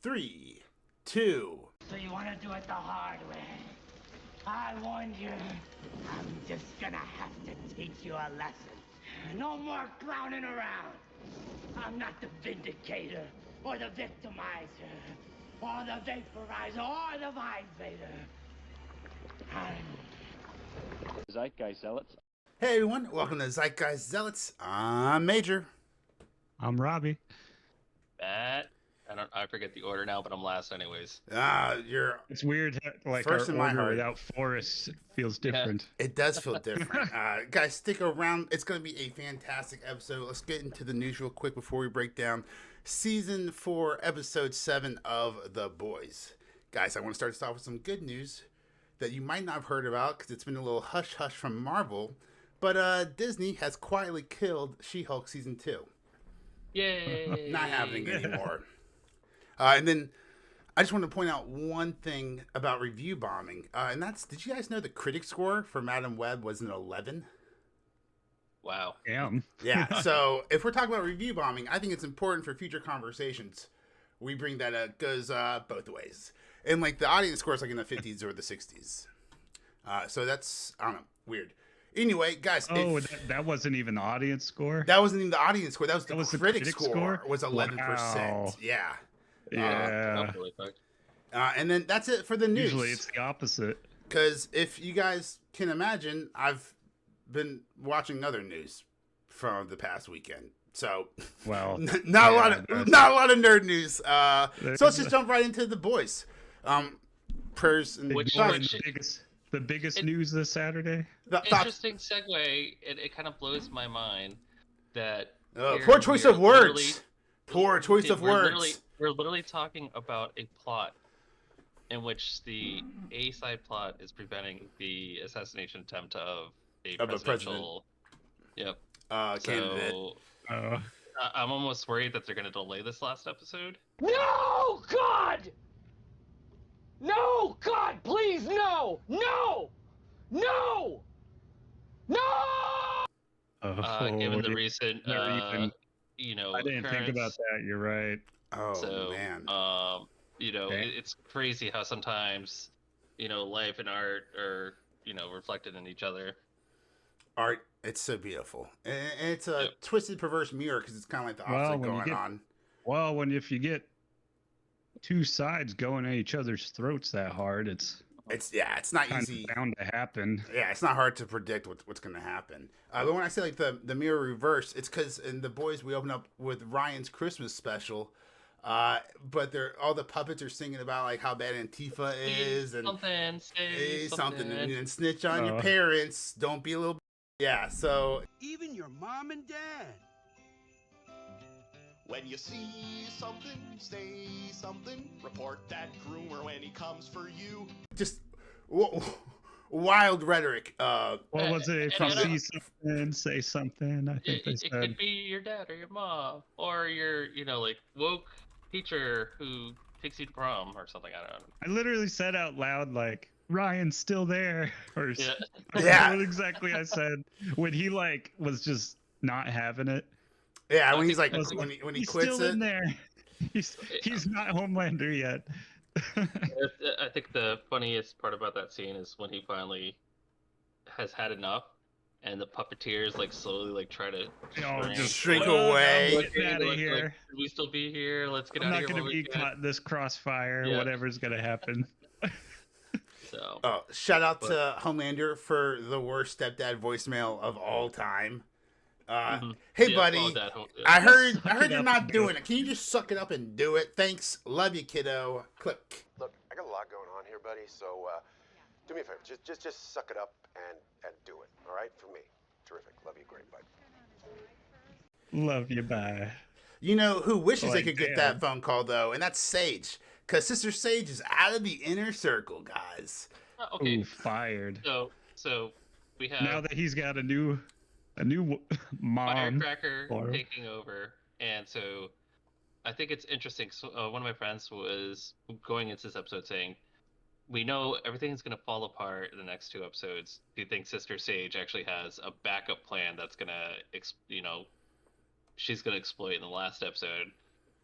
3, 2. So you want to do it the hard way? I warned you. I'm just gonna have to teach you a lesson. No more clowning around. I'm not the vindicator, or the victimizer, or the vaporizer, or the vibrator. Zeitgeist zealots. Hey everyone, welcome to Zeitgeist Zealots. I'm Major. I'm Robbie. Matt. I forget the order now, but I'm last anyways. You're It's weird, like first our in my order heart. without Forrest feels different. It does feel different. Guys, stick around. It's going to be a fantastic episode. Let's get into the news real quick before we break down Season 4, Episode 7 of The Boys. Guys, I want to start this off with some good news that you might not have heard about because it's been a little hush-hush from Marvel. But Disney has quietly killed She-Hulk Season 2. Yay! Not happening anymore. And then I just want to point out one thing about review bombing. And that's, did you guys know the critic score for Madam Web was an 11? Wow. Damn. Yeah, so if we're talking about review bombing, I think it's important for future conversations. We bring that up, goes both ways. And like the audience score is like in the 50s or the 60s. So that's, I don't know, weird. Anyway, guys. Oh, that wasn't even the audience score? That wasn't even the audience score. That was the critic critic score was 11%. Wow. Yeah. Yeah. And then that's it for the news. Usually it's the opposite. Because if you guys can imagine, I've been watching other news from the past weekend. So, Well, not a lot of nerd news. So let's just jump right into The Boys. Prayers and the biggest news this Saturday. Interesting segue. It kind of blows my mind that poor choice of words. Poor choice of words. We're literally talking about a plot in which the A side plot is preventing the assassination attempt of a presidential. Yep. Candidate. So I'm almost worried that they're going to delay this last episode. No, God! No, God, please, no! No! No! No! Given the recent, I didn't think about that. You're right. Oh, so, man. It's crazy how sometimes, life and art are, reflected in each other. Art, it's so beautiful. And it's a twisted, perverse mirror because it's kind of like the opposite going on. Well, if you get two sides going at each other's throats that hard, it's not easy. Bound to happen. Yeah, it's not hard to predict what's going to happen. But when I say like the mirror reverse, it's because in The Boys we open up with Ryan's Christmas special, but all the puppets are singing about like how bad Antifa is and say something and snitch on your parents. Don't be a little. Yeah, so even your mom and dad. When you see something, say something. Report that groomer when he comes for you. Just wild rhetoric. What was it? If you see something, say something. I think it could be your dad or your mom or your, woke teacher who takes you to prom or something. I don't know. I literally said out loud, like, Ryan's still there. Or yeah. What exactly I said when he was just not having it. Yeah, when he's like when he he's quits still in there. He's not Homelander yet. I think the funniest part about that scene is when he finally has had enough, and the puppeteers slowly try to just shrink away. Get out of here. Should we still be here? Let's get out of here. I'm not going to be caught in this crossfire. Yeah. Whatever's going to happen. So. Oh, shout out to Homelander for the worst stepdad voicemail of all time. Hey, buddy, I heard you're not doing it. Can you just suck it up and do it? Thanks. Love you, kiddo. Click. Look, I got a lot going on here, buddy, so do me a favor. Just suck it up and do it, all right? For me. Terrific. Love you. Great, bud. Love you, bye. You know who wishes they could get that phone call, though, and that's Sage. Because Sister Sage is out of the inner circle, guys. Okay. Ooh, fired. So we have... Now that he's got a new mom. Firecracker taking over. And so I think it's interesting. So, one of my friends was going into this episode saying, we know everything's going to fall apart in the next two episodes. Do you think Sister Sage actually has a backup plan that's going to, she's going to exploit in the last episode?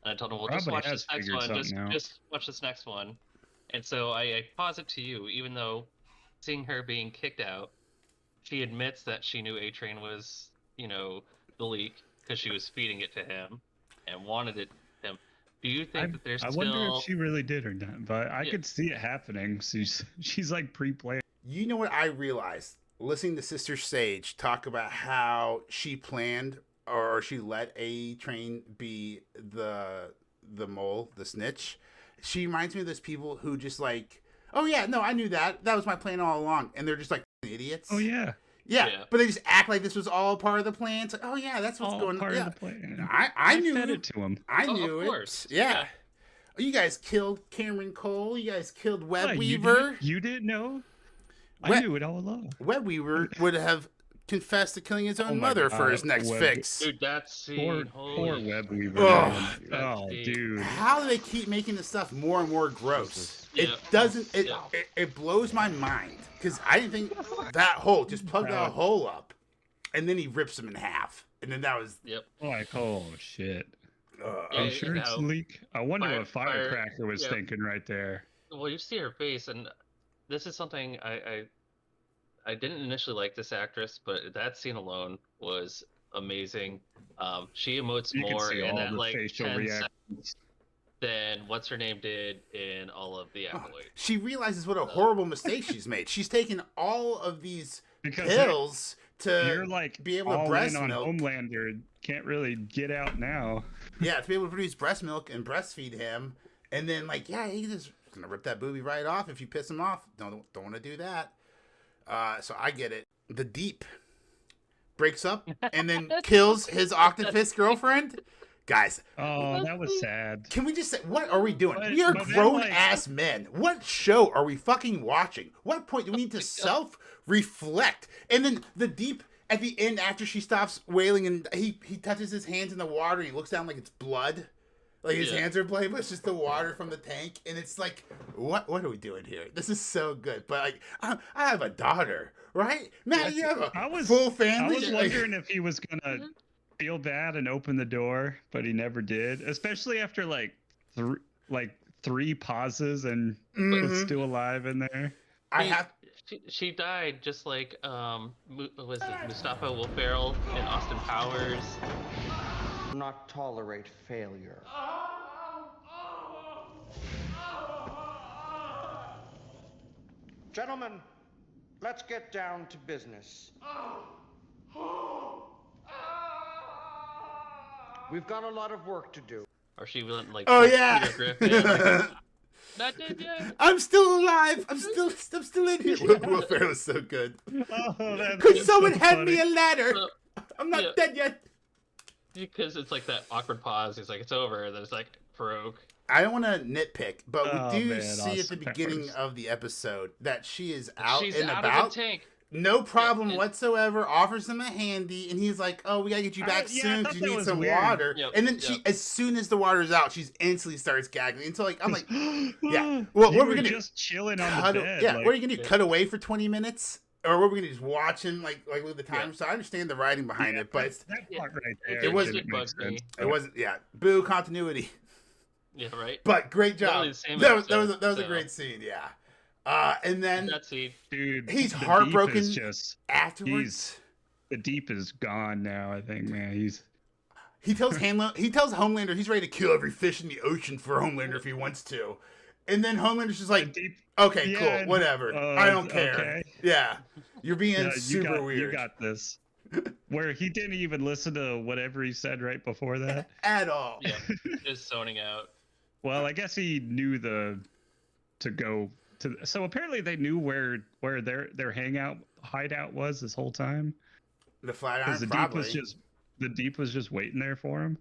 And I told him, well, just Probably watch has this next figured one. something out. Just watch this next one. And so I posit to you, even though seeing her being kicked out, she admits that she knew A-Train was, the leak because she was feeding it to him and wanted it to him. Do you think that there's I still... wonder if she really did or not, but I Yeah. could see it happening. She's like pre-planned. You know what I realized listening to Sister Sage talk about how she planned or she let A-Train be the mole, the snitch. She reminds me of those people who just like, oh yeah, no, I knew that. That was my plan all along. And they're just like idiots. Oh yeah. Yeah, but they just act like this was all part of the plan. It's like, oh yeah, that's what's All going on. part Yeah. of the plan. I knew fed it to him. I Oh, knew of it. course. Yeah. You guys killed Cameron Cole. You guys killed Web What, Weaver. You didn't know? I Web- knew it all along. Web Weaver would have confessed to killing his own Oh my mother for God, his next Web- fix. Dude, that scene... Poor Web Weaver. Oh. man. That Oh, scene. dude. How do they keep making this stuff more and more gross? It Yeah. doesn't. It, Yeah. it blows my mind because I didn't think that hole just plug that hole up, and then he rips him in half, and then that was. Yep. Like, oh shit. Are Yeah, you sure it's a leak? I wonder what Firecracker was yeah. thinking right there. Well, you see her face, and this is something I didn't initially like this actress, but that scene alone was amazing. She emotes You can more see in all that the like facial 10 reactions. seconds than what's her name did in all of the Acolyte. She realizes what a horrible mistake she's made. She's taken all of these Because pills you're to like be able to all breast in on milk. Homelander. Can't really get out now. Yeah, to be able to produce breast milk and breastfeed him, and then like, yeah, he's just gonna rip that booby right off if you piss him off. Don't want to do that. So I get it. The Deep breaks up and then kills his octopus girlfriend. Guys, Oh, that was sad. can we just say, what are we doing? But- We are but then, grown-ass men. What show are we fucking watching? What point do we need to self-reflect? And then the Deep, at the end, after she stops wailing and he touches his hands in the water and he looks down like it's blood. Like his hands are bloody, but it's just the water from the tank. And it's like, what are we doing here? This is so good. But like, I have a daughter, right? Matt, you have a full family. I was wondering if he was gonna feel bad and open the door, but he never did. Especially after like three pauses and was still alive in there. She died just like was it Mustafa Will Ferrell and Austin Powers. Not tolerate failure. Gentlemen, let's get down to business. We've got a lot of work to do. Or she went like Oh yeah. Peter Griffin, like, not dead yet. I'm still alive. I'm still in here. Will Ferrell is so good. Oh, Could someone hand me a ladder? I'm not yeah. dead yet. Because it's like that awkward pause. He's like, it's over. And then it's like, Farouk. I don't want to nitpick, but Oh, we do man, see at the Austin beginning Powers. of the episode that she is out She's and out about. of the tank. No problem and- whatsoever. Offers him a handy, and he's like, "Oh, we gotta get you back yeah, I soon thought because that you need was some weird. water." Yep, And then yep. she, as soon as the water's out, she's instantly starts gagging. And so, like, I'm like, yeah. Well, you what we're were gonna do? just chilling on cut the a- bed. yeah, like, what are you gonna do? Cut away for 20 minutes, or what are we gonna just watch him like with the time? Yeah. So I understand the writing behind it, but that Yeah. part right there. It wasn't- didn't make sense. it wasn't. Yeah, boo continuity. Yeah, right. But great job. Literally the same That was episode, a so. great scene. Yeah. And then That scene. Dude, he's the Deep heartbroken is just afterwards. the Deep is gone now. I think, man, He tells Homelander he's ready to kill every fish in the ocean for Homelander if he wants to. And then Homelander's just the like, Deep. okay, Yeah, cool, whatever. I don't care. okay. Yeah. You're being Yeah, super weird. You got this. Where he didn't even listen to whatever he said right before that. At all. Yeah, just zoning out. Well, I guess he knew to go to. So apparently they knew where their hideout was this whole time. The Flatiron, Because the Deep was just waiting there for him.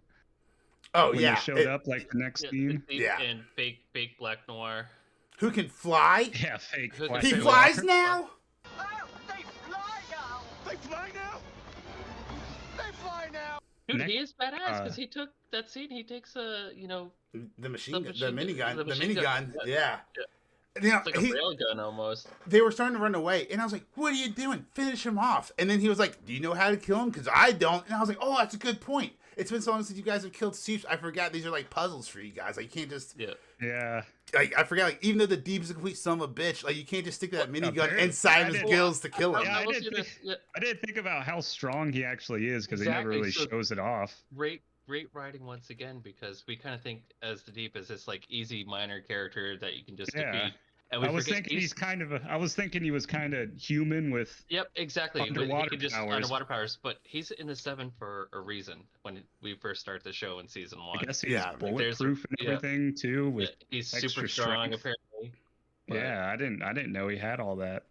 Oh, when yeah. they showed up like the next Yeah, scene. Yeah. And fake Black Noir. Who can fly? Yeah, fake. He Black He They Noir. flies now? Oh, they fly now! They fly now? They fly now! Dude, Next- he is badass because he took that scene. He takes The machine, The the machine minigun, gun- the the machine minigun. gun, Yeah. yeah. You know, it's like a railgun almost. they were starting to run away, and I was like, "What are you doing? Finish him off!" And then he was like, "Do you know how to kill him? Because I don't." And I was like, "Oh, that's a good point." it's been so long since you guys have killed Seeps. I forgot these are like puzzles for you guys. Like you can't just Yeah. Like I forgot. Like even though the Deep is a complete son of a bitch, like you can't just stick that minigun inside of his I gills to kill him. Yeah, I didn't think about how strong he actually is because he never really shows it off. Great writing once again, because we kind of think as the Deep as this like easy minor character that you can just defeat. And I was thinking I was thinking he was kind of human with. Yep, exactly. Underwater powers. Underwater powers, but he's in the 7 for a reason. When we first start the show in season 1, I guess he's bulletproof and everything too. With he's super strong strength. apparently. But... Yeah, I didn't know he had all that.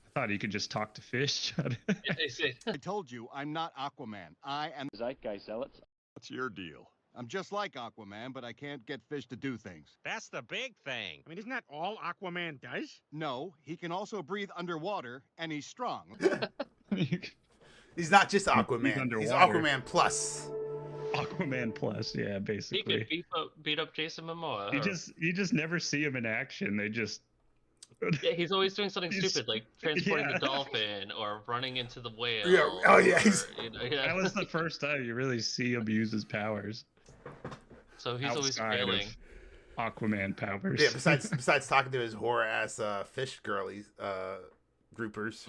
I thought he could just talk to fish. I told you, I'm not Aquaman. I am Zeitgeist zealots. What's your deal? I'm just like Aquaman, but I can't get fish to do things. That's the big thing. I mean, isn't that all Aquaman does? No, he can also breathe underwater, and he's strong. He's not just Aquaman. He's Aquaman plus. Aquaman plus, yeah, basically. He could beat up Jason Momoa. You just never see him in action. They just. Yeah, he's always doing something stupid, like transporting the dolphin or running into the whale. Yeah. Oh yeah. That was the first time you really see him use his powers. So he's always failing. Aquaman powers. Yeah. Besides talking to his whore ass fish girlies, groupies,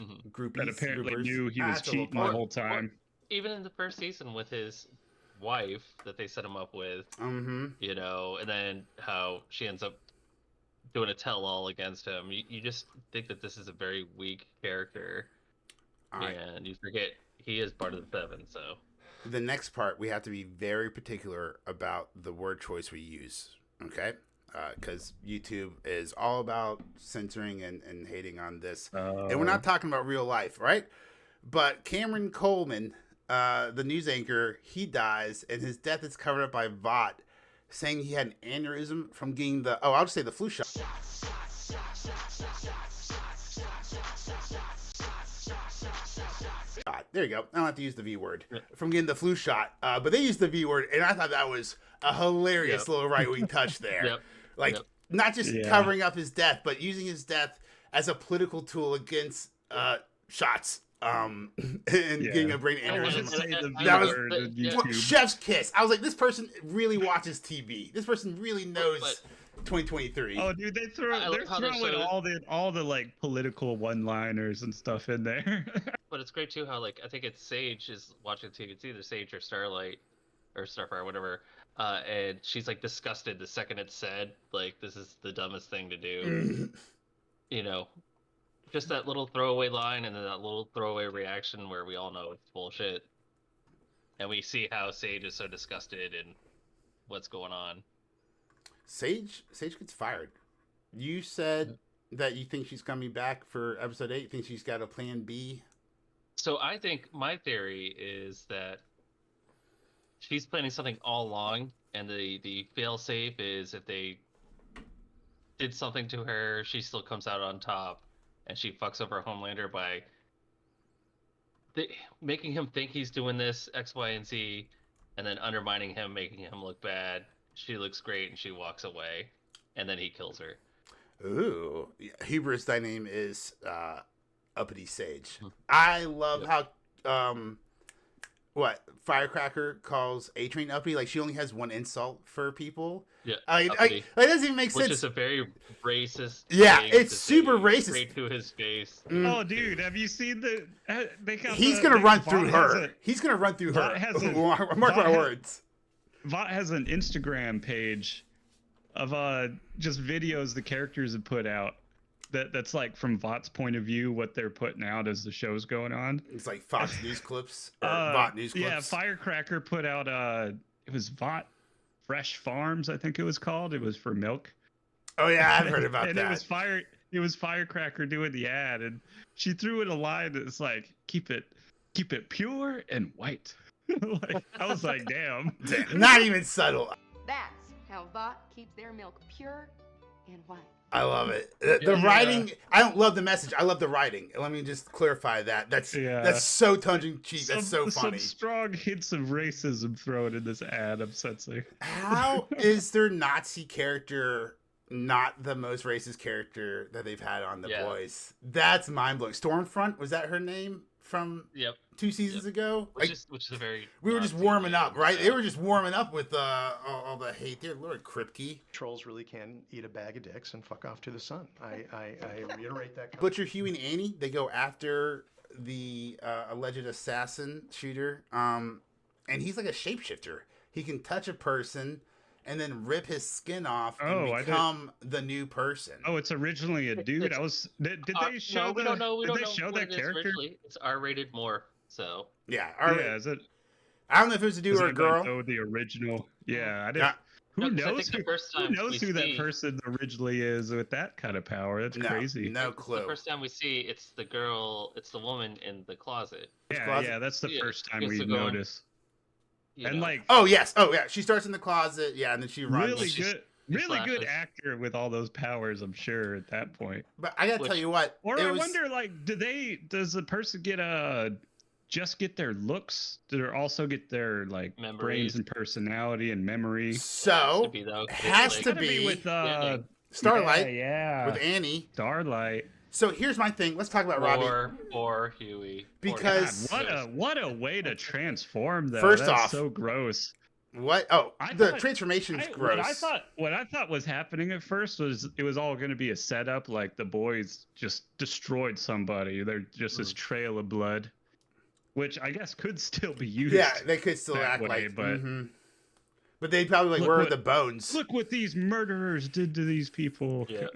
that apparently knew he was cheating the whole time. Even in the first season with his wife that they set him up with, you know, and then how she ends up doing a tell-all against him. You just think that this is a very weak character, and you forget he is part of the 7. So the next part, we have to be very particular about the word choice we use, okay? Because YouTube is all about censoring and hating on this. And we're not talking about real life, right? But Cameron Coleman, the news anchor, he dies, and his death is covered up by Vought, saying he had an aneurysm from getting I'll just say the flu shot. There you go. I don't have to use the V word. From getting the flu shot. But they used the V word, and I thought that was a hilarious little right-wing touch there. Not just covering up his death, but using his death as a political tool against shots. And getting a brain aneurysm. That was chef's kiss. I was like, this person really watches TV. This person really knows 2023. Oh, dude, they're throwing all the like political one-liners and stuff in there. But it's great too how like I think it's Sage is watching TV. It's either Sage or Starlight or Starfire, whatever. And she's like disgusted the second it's said. Like, this is the dumbest thing to do. You know. Just that little throwaway line and then that little throwaway reaction where we all know it's bullshit. And we see how Sage is so disgusted and what's going on. Sage gets fired. You said that you think she's coming back for episode 8. You think she's got a plan B? So I think my theory is that she's planning something all along, and the fail-safe is if they did something to her, she still comes out on top. And she fucks over Homelander by making him think he's doing this X, Y, and Z, and then undermining him, making him look bad. She looks great, and she walks away, and then he kills her. Ooh, Hubris, thy name is Uppity Sage. I love how Firecracker calls A-Train uppity. Like, she only has one insult for people. Yeah, it doesn't even make sense. Which is a very racist. Yeah, it's super racist. Straight to his face. Oh, dude, have you seen He's gonna run through her. He's gonna run through her. Mark my words. Vought has an Instagram page of just videos the characters have put out. That's like from Vought's point of view, what they're putting out as the show's going on. It's like Fox News clips or Vought News clips. Yeah, Firecracker put out it was Vought Fresh Farms, I think it was called. It was for milk. Oh yeah, I've heard about and that. It was Firecracker doing the ad, and she threw in a line that's like, keep it pure and white. Like, I was like, damn. Not even subtle. That's how Vought keeps their milk pure and white. I love it. The writing, I don't love the message. I love the writing. Let me just clarify that. That's so tongue-in-cheek. That's so funny. Some strong hints of racism thrown in this ad. I'm sensing. How is their Nazi character not the most racist character that they've had on The Boys. That's mind blowing. Stormfront, was that her name from 2 seasons ago? Which is a very. We were just warming up, right? They were just warming up with all the hate. Dear Lord, Kripke. Trolls really can eat a bag of dicks and fuck off to the sun. I reiterate that. Butcher, Huey, and Annie, they go after the alleged assassin shooter. And he's like a shapeshifter. He can touch a person and then rip his skin off and become the new person. Oh, it's originally a dude. Did they show no, we don't know. We don't did they know show what that it is character? originally. It's R-rated more, so. Yeah, R-rated. Yeah, is it? I don't know if it was a dude or a girl. Oh, the original. Yeah, I didn't. Who knows who that person originally is with that kind of power? That's crazy. No clue. The first time we see, it's the girl, it's the woman in the closet. Yeah, that's the first time we notice. And like, oh yeah, she starts in the closet, and then she runs. Really good actor with all those powers, I'm sure at that point. But I gotta tell you what, wonder, like, does the person get just get their looks? Do they also get their like brains and personality and memory? So has to be with Starlight, with Annie. Starlight. So here's my thing. Let's talk about Robbie or Huey. Because what a way to transform though. First That's off, so gross. What? Oh, the transformation's gross. What I thought was happening at first was it was all going to be a setup. Like the boys just destroyed somebody. They're just this trail of blood, which I guess could still be used. Yeah, they could still act like, but they probably like, where are the bones? Look what these murderers did to these people. Yeah.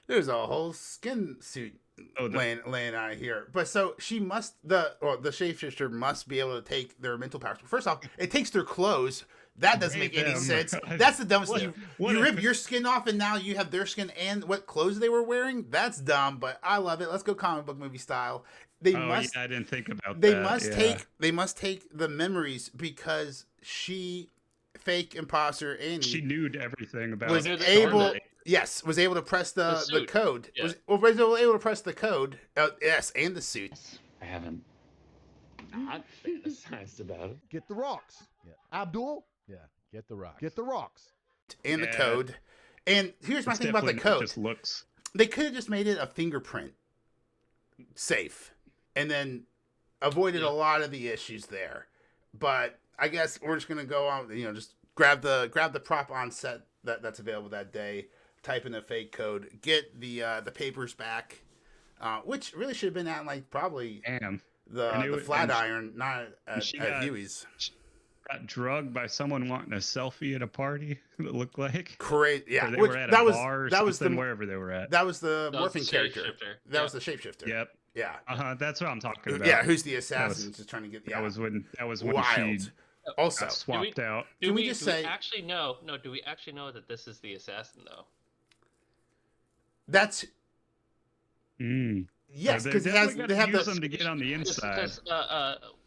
There's a whole skin suit laying out here. But so the shapeshifter must be able to take their mental powers. First off, it takes their clothes. That doesn't make any sense. That's the dumbest thing. You rip your skin off and now you have their skin and what clothes they were wearing. That's dumb, but I love it. Let's go comic book movie style. I didn't think about that. They must take the memories because fake imposter Annie. She knew everything about was able to press the code. Yeah. Was able to press the code. Yes, and the suit. I haven't not fantasized about it. Get the rocks. Yeah. Abdul. Yeah. Get the rocks. Get the rocks. And the code. And here's my thing about the code. Just looks. They could have just made it a fingerprint safe, and then avoided a lot of the issues there. But I guess we're just gonna go on. Just grab the prop on set that's available that day. Type in a fake code, get the papers back, which really should have been at like probably the Flatiron, not at Huey's. Got drugged by someone wanting a selfie at a party. It looked like great, yeah. Or they were at a bar or something, wherever they were at. That was the morphing character. That was the shapeshifter. Yep. Yeah. That's what I'm talking about. Yeah. Who's the assassin? Just trying to get. That was when wild. She also got swapped out. Do we actually know that this is the assassin though? That's yes, because they have them to get on the inside. Because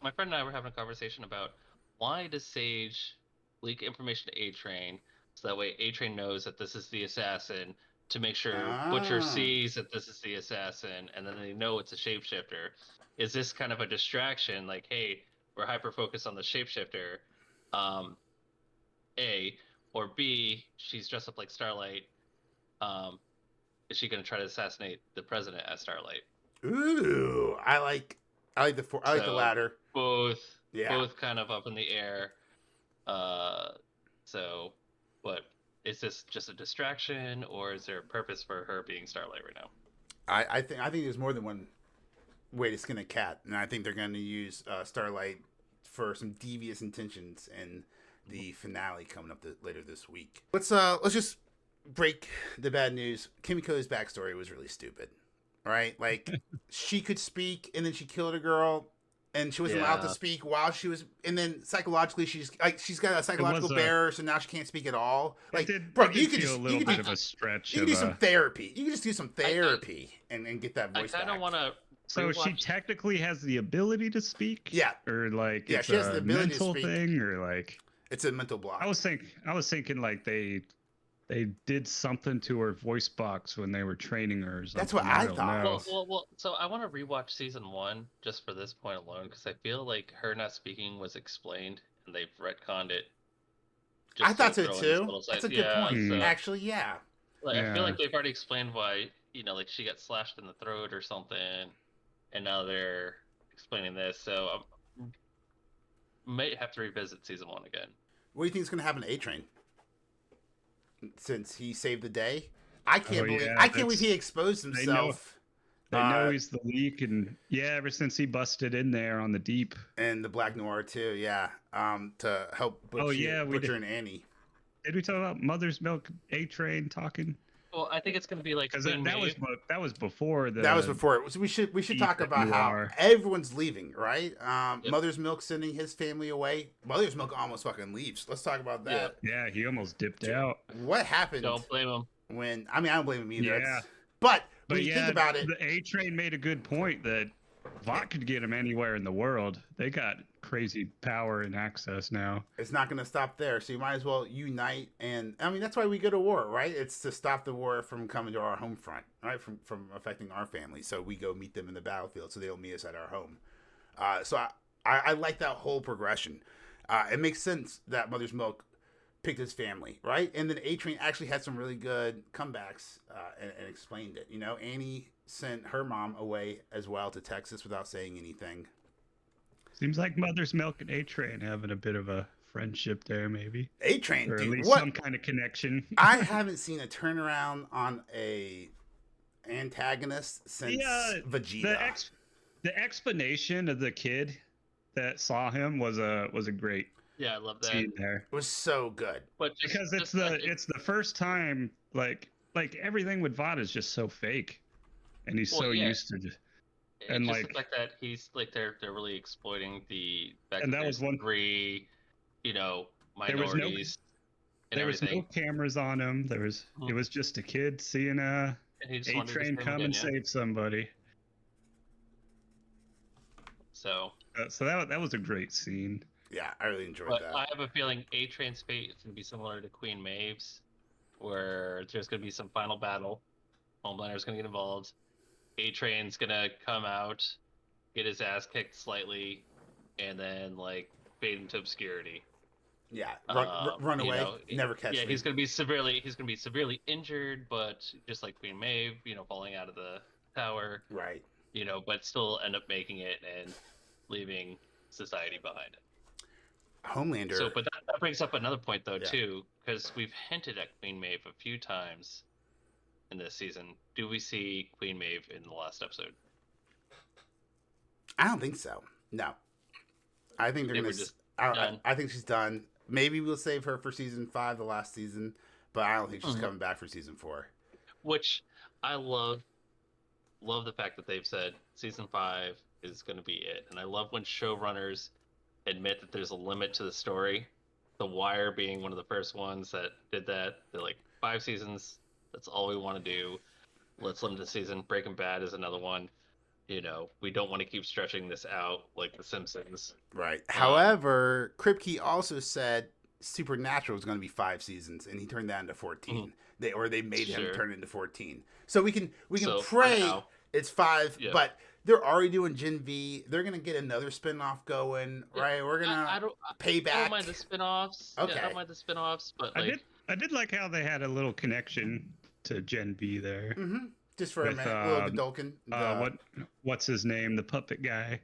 my friend and I were having a conversation about why does Sage leak information to A-Train so that way A-Train knows that this is the assassin to make sure Butcher sees that this is the assassin and then they know it's a shapeshifter. Is this kind of a distraction? Like, hey, we're hyper focused on the shapeshifter. A or B, she's dressed up like Starlight. Is she going to try to assassinate the president as Starlight? Ooh, I like the latter. Both kind of up in the air. So, what is this just a distraction, or is there a purpose for her being Starlight right now? I think there's more than one way to skin a cat, and I think they're going to use Starlight for some devious intentions in the finale coming up later this week. Let's just break the bad news. Kimiko's backstory was really stupid, right? Like she could speak and then she killed a girl and she wasn't allowed to speak while she was, and then psychologically she's got a psychological barrier, so now she can't speak at all. Like, bro, you could just a bit of a stretch. You could do some therapy. You could just do some therapy and get that voice back. I kind of want to. So she technically has the ability to speak. Yeah. Or like she has the ability mental to speak. Thing, or like it's a mental block. I was thinking like they did something to her voice box when they were training her. Or that's what I thought. Well, so I want to rewatch season 1 just for this point alone because I feel like her not speaking was explained and they've retconned it. I thought so too. That's a good point. Actually, yeah. Like, I feel like they've already explained why, like she got slashed in the throat or something, and now they're explaining this. So I might have to revisit season 1 again. What do you think is going to happen to A-Train? Since he saved the day, I can't believe he exposed himself. They know he's the leak, and ever since he busted in there on the deep and the Black Noir too, to help Butcher and Annie. Did we talk about Mother's Milk A-Train talking? Well, I think it's going to be like because that was before the. That was before. So we should talk about how everyone's leaving, right? Mother's Milk sending his family away. Mother's Milk almost fucking leaves. Let's talk about that. Yeah, he almost dipped out. What happened? Don't blame him. I don't blame him either. Yeah. But when you think about it, the A-Train made a good point that Vought could get him anywhere in the world. They got crazy power and access now. It's not going to stop there, so you might as well unite. And I mean, that's why we go to war, right? It's to stop the war from coming to our home front, right? From affecting our family. So we go meet them in the battlefield, so they'll meet us at our home. So I like that whole progression. It makes sense that Mother's Milk picked his family, right? And then A-Train actually had some really good comebacks and explained it. Annie sent her mom away as well to Texas without saying anything. Seems like Mother's Milk and A-Train having a bit of a friendship there, maybe. A-Train, or at dude, least some kind of connection. I haven't seen a turnaround on a antagonist since Vegeta. The explanation of the kid that saw him was a great. Yeah, I love that. Scene there. It was so good. But because it's the first time like everything with Vought is just so fake, and he's used to just. And just like that, he's like they're really exploiting the fact and that was one minorities. There was no cameras on him. It was just a kid seeing A-Train come and save somebody. So that was a great scene. Yeah, I really enjoyed that. I have a feeling A-Train's fate is going to be similar to Queen Maeve's, where there's going to be some final battle. Homelander's going to get involved. A-Train's going to come out, get his ass kicked slightly, and then fade into obscurity. Yeah, run away, never catch me. He's going to be severely injured, but just like Queen Maeve, falling out of the tower. Right. But still end up making it and leaving society behind. Homelander. So, but that brings up another point though too, because we've hinted at Queen Maeve a few times in this season. Do we see Queen Maeve in the last episode? I don't think so. No, I think they're gonna. I think she's done. Maybe we'll save her for season 5, the last season, but I don't think she's coming back for season 4. Which I love the fact that they've said season 5 is going to be it, and I love when showrunners admit that there's a limit to the story. The Wire being one of the first ones that did that. They're like, 5 seasons, that's all we want to do. Let's limit the season. Breaking Bad is another one. We don't want to keep stretching this out like The Simpsons. Right. However, Kripke also said Supernatural was going to be 5 seasons, and he turned that into 14. They made him turn it into 14. So we can pray it's 5, but they're already doing Gen V. They're gonna get another spinoff going, right? We're gonna pay back. I don't mind the spinoffs. Okay. Yeah, I don't mind the spinoffs, but I did like how they had a little connection to Gen V there. Mm-hmm. Just for a minute, little Godolkin. What's his name? The puppet guy.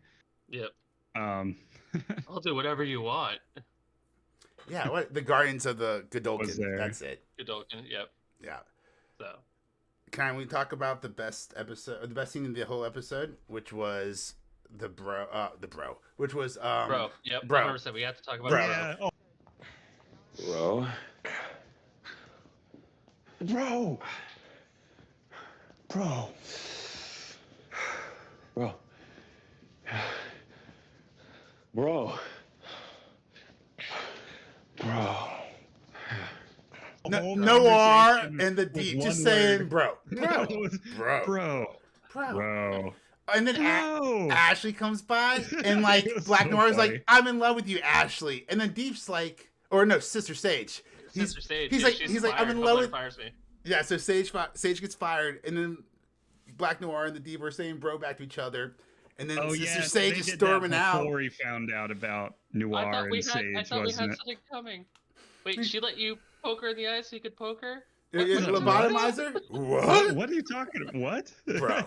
Yep. I'll do whatever you want. Yeah, the Guardians of the Godolkin. That's it. Godolkin. Yep. Yeah. So. Can we talk about the best episode, the best scene in the whole episode, which was the bro, which was bro. Yep. Bro. 100%. We have to talk about bro. Yeah. Oh. Bro. Bro. Bro. Bro. Bro. Bro. Noir and the Deep just saying bro. Bro. And then Ashley comes by and Black Noir's like, I'm in love with you, Ashley. And then Deep's like, or no, Sister Sage. He's like, I'm in love with me. Yeah, so Sage gets fired, and then Black Noir and the Deep are saying bro back to each other. And then Sister Sage is storming out. Before he found out about Noir and Sage, I thought we had something coming. Wait, she let you poke her in the eye so you could poke her? Lobotomizer? What? What are you talking about? What? Bro.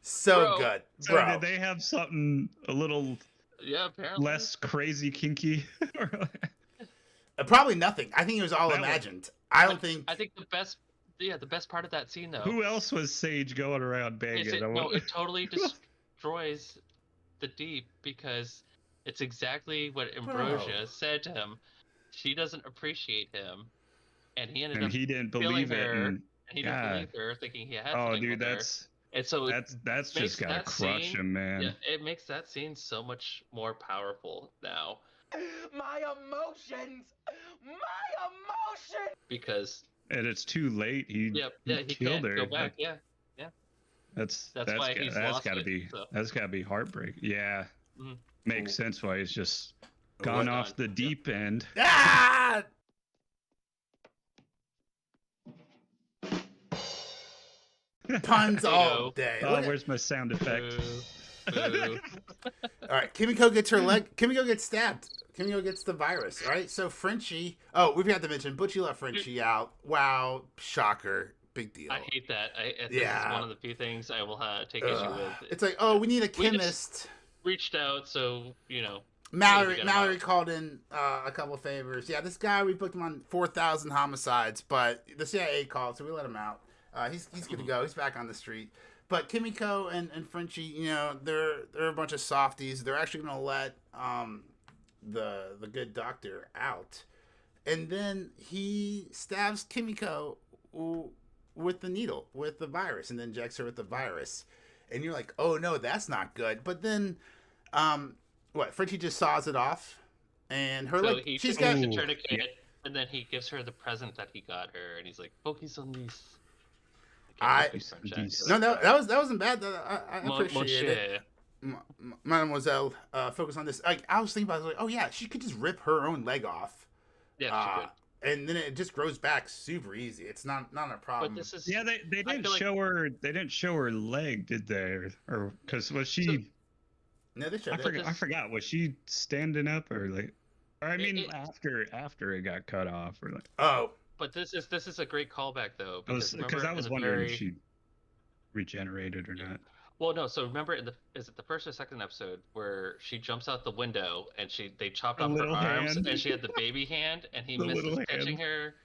So Bro. good. So Bro. did they have something a little apparently less crazy kinky? Probably nothing. I think it was all imagined. I don't think. I think the best part of that scene though. Who else was Sage going around banging? It totally destroys the Deep because it's exactly what Ambrosia said to him. She doesn't appreciate him, and he ended up he didn't feeling believe it. her, And he didn't believe her, thinking he had. Oh, something dude, with her. that's And so that's just gotta crush him, man. Yeah, it makes that scene so much more powerful now. My emotions! My emotions! Because and it's too late. He he killed can't her. go back. Yeah. That's why he's lost gotta it, be so. that's gotta be heartbreak. Yeah, makes sense why he's just Gone off the deep end. Ah! Puns all day. Oh, where's my sound effect? All right, Kimiko gets her leg. Kimiko gets stabbed. Kimiko gets the virus. All right, so Frenchie. Oh, we forgot to mention Butchie let Frenchie out. Wow, shocker, big deal. I hate that. This is one of the few things I will take issue with. It's like, oh, we need a chemist. Reached out, so Mallory called in a couple favors. Yeah, this guy, we booked him on 4,000 homicides, but the CIA called, so we let him out. He's good to go. He's back on the street. But Kimiko and Frenchie, they're a bunch of softies. They're actually going to let the good doctor out. And then he stabs Kimiko with the needle, with the virus, and then injects her with the virus. And you're like, oh, no, that's not good. But then, Frenchie just saws it off. And she's got a tourniquet, and then he gives her the present that he got her. And he's like, focus on these. That wasn't bad. I appreciate it. Mademoiselle, focus on this. I was thinking about it, like, oh yeah, she could just rip her own leg off. Yeah, she could. And then it just grows back super easy. It's not a problem. But this is they didn't show her. They didn't show her leg, did they? Or because was she? No, they showed I forgot. Was she standing up or like? Or I mean, after it got cut off or like. Oh. But this is a great callback though, because I was wondering if she regenerated or not. Well, no. So remember, is it the first or second episode where she jumps out the window and they chopped off her arms and she had the baby hand and he misses catching her.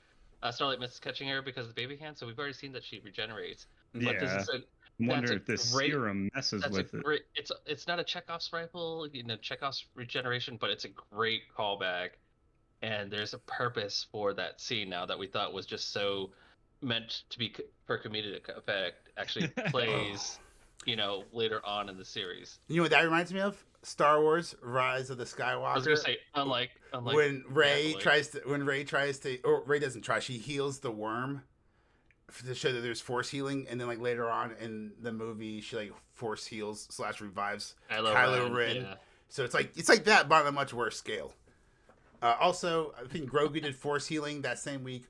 Starlight misses catching her because of the baby hand. So we've already seen that she regenerates. But this is I wonder if this serum messes with it. It's not a Chekhov's rifle, Chekhov's regeneration, but it's a great callback. And there's a purpose for that scene now that we thought was just so meant to be for comedic effect actually plays, later on in the series. You know what that reminds me of? Star Wars: Rise of the Skywalker. I was gonna say, unlike when Rey doesn't try, she heals the worm to show that there's force healing, and then like later on in the movie, she like force heals / revives Kylo Ren. Yeah. So it's like that, but on a much worse scale. Also, I think Grogu did force healing that same week.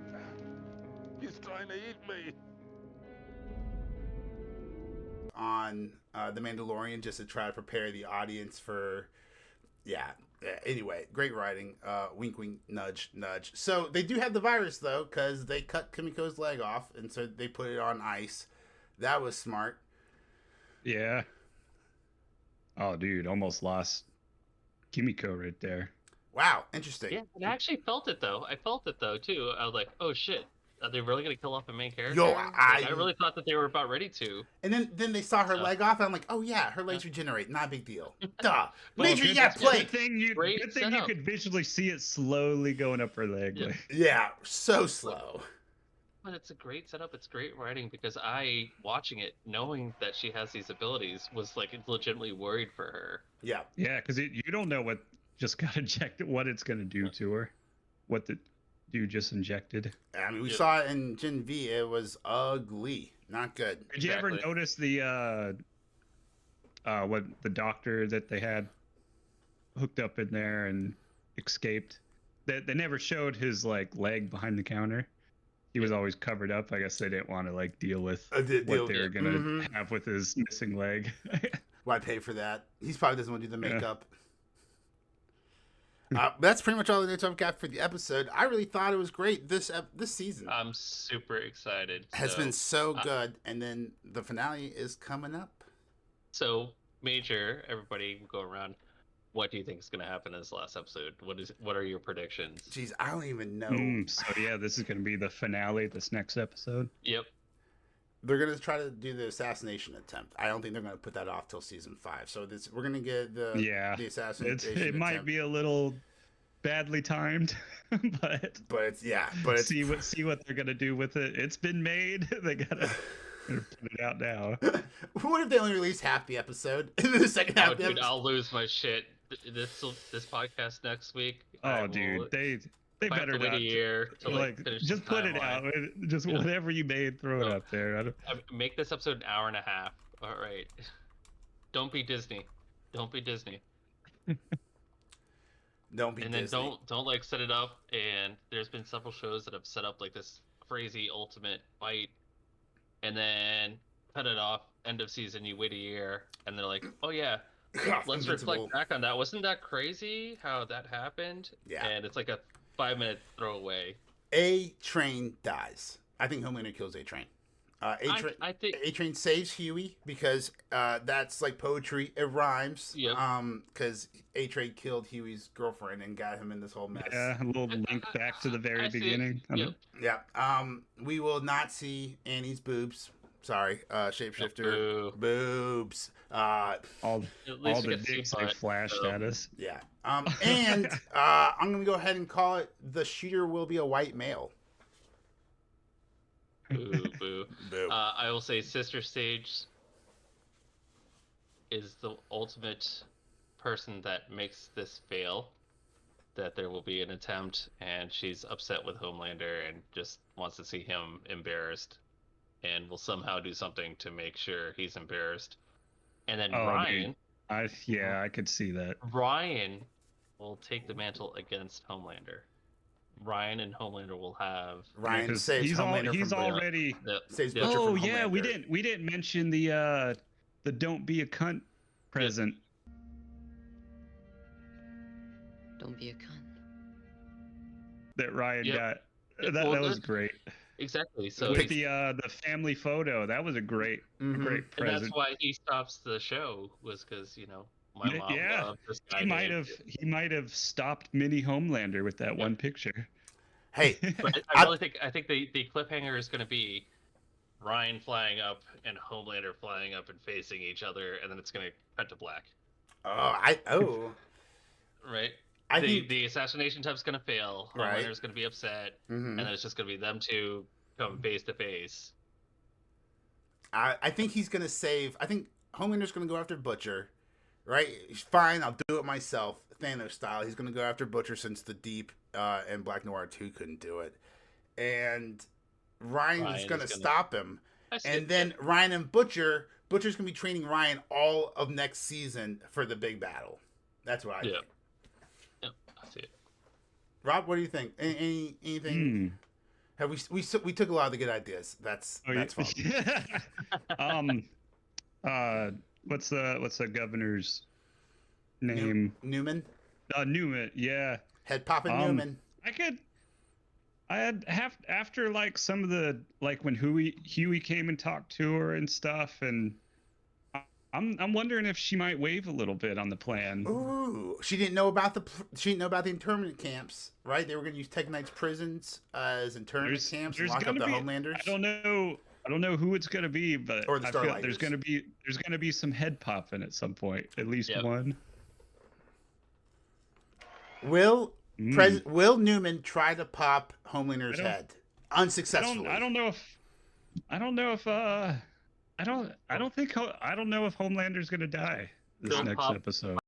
He's trying to eat me. On The Mandalorian, just to try to prepare the audience for, anyway, great writing. Wink, wink, nudge, nudge. So they do have the virus though, because they cut Kimiko's leg off, and so they put it on ice. That was smart. Yeah. Oh, dude, almost lost Kimiko right there. Wow, interesting. Yeah, I actually felt it though. I felt it though too. I was like, oh shit. Are they really gonna kill off a main character? Yo, I really thought that they were about ready to. And then they saw her leg off, and I'm like, oh yeah, her legs regenerate, not a big deal. Duh. Well, Major, play. Good thing you could visually see it slowly going up her leg. Yeah, yeah, so slow. But it's a great setup. It's great writing because watching it, knowing that she has these abilities, was like legitimately worried for her. Yeah. Yeah, because you don't know what just got injected, what it's gonna do to her, what the dude just injected. I mean, we saw it in Gen V. It was ugly, not good. Did you ever notice the doctor that they had hooked up in there and escaped? They never showed his like leg behind the counter. He was always covered up. I guess they didn't want to like deal with what they were gonna have with his missing leg. Why pay for that? He probably doesn't want to do the makeup. That's pretty much all the notes I've got for the episode. I really thought it was great. This season I'm super excited. has been so good, and then the finale is coming up. So, Major, everybody go around. What do you think is going to happen in this last episode? What are your predictions? Jeez, I don't even know. So yeah, this is going to be the finale. This next episode. Yep. They're going to try to do the assassination attempt. I don't think they're going to put that off till season 5. So we're going to get the assassination. It might be a little badly timed, but it's see what they're going to do with it. It's been made. They got to put it out now. What if they only release half the episode in the second half? Dude, I'll lose my shit. This podcast next week. Dude, they better wait not. a year to finish. Just put it out. Just whatever you made, throw it up there. Make this episode an hour and a half. All right. Don't be Disney. Don't be Disney. Don't be Disney. And then don't like set it up. And there's been several shows that have set up like this crazy ultimate fight, and then cut it off. End of season, you wait a year, and they're like, oh yeah. Let's reflect back on that. Wasn't that crazy how that happened? Yeah. And it's like a 5-minute throwaway. A-Train dies. I think Homelander kills A-Train. I think A-Train saves Huey because that's like poetry. It rhymes. Yep. Because A-Train killed Huey's girlfriend and got him in this whole mess. Yeah, a little link back to the very beginning. Yep. Yeah. We will not see Annie's boobs. Sorry, shapeshifter boobs. All the dicks they flashed at us. Yeah. And I'm gonna go ahead and call it: the shooter will be a white male. Boo, boo. Boo. I will say Sister Sage is the ultimate person that makes this fail. That there will be an attempt, and she's upset with Homelander and just wants to see him embarrassed. And will somehow do something to make sure he's embarrassed. And then Ryan... I could see that. Ryan will take the mantle against Homelander. Ryan and Homelander will have... Ryan saves Homelander he's from already... saves Butcher from Homelander. we didn't mention the don't be a cunt present. Don't be a cunt. That Ryan got. That was great. Exactly. So with the family photo, that was a great present. And that's why he stops the show, was because my mom loved this guy. He might have stopped Mini Homelander with that one picture. Hey, but I think the cliffhanger is going to be Ryan flying up and Homelander flying up and facing each other, and then it's going to cut to black. Right. I think the assassination attempt is going to fail. Homelander's going to be upset, and then it's just going to be them two come face to face. I think he's going to save. I think Homelander's going to go after Butcher, right? Fine, I'll do it myself, Thanos style. He's going to go after Butcher since the Deep and Black Noir 2 couldn't do it, and Ryan is going to stop him, and then Ryan and Butcher's going to be training Ryan all of next season for the big battle. That's what I think. See it. Rob, what do you think? Anything? Have we took a lot of the good ideas. That's fun. What's the governor's name? Newman. Newman. Yeah. Head poppin' Newman. After like some of the when Huey came and talked to her and stuff, and I'm wondering if she might wave a little bit on the plan. Ooh, she didn't know about the internment camps, right? They were going to use Tekkenites prisons as internment camps and lock up the Homelanders. I don't know who it's going to be, but or the I feel there's going to be some head popping at some point, at least one. Will Newman try to pop Homelander's head unsuccessfully? I don't know if Homelander's gonna die this next episode.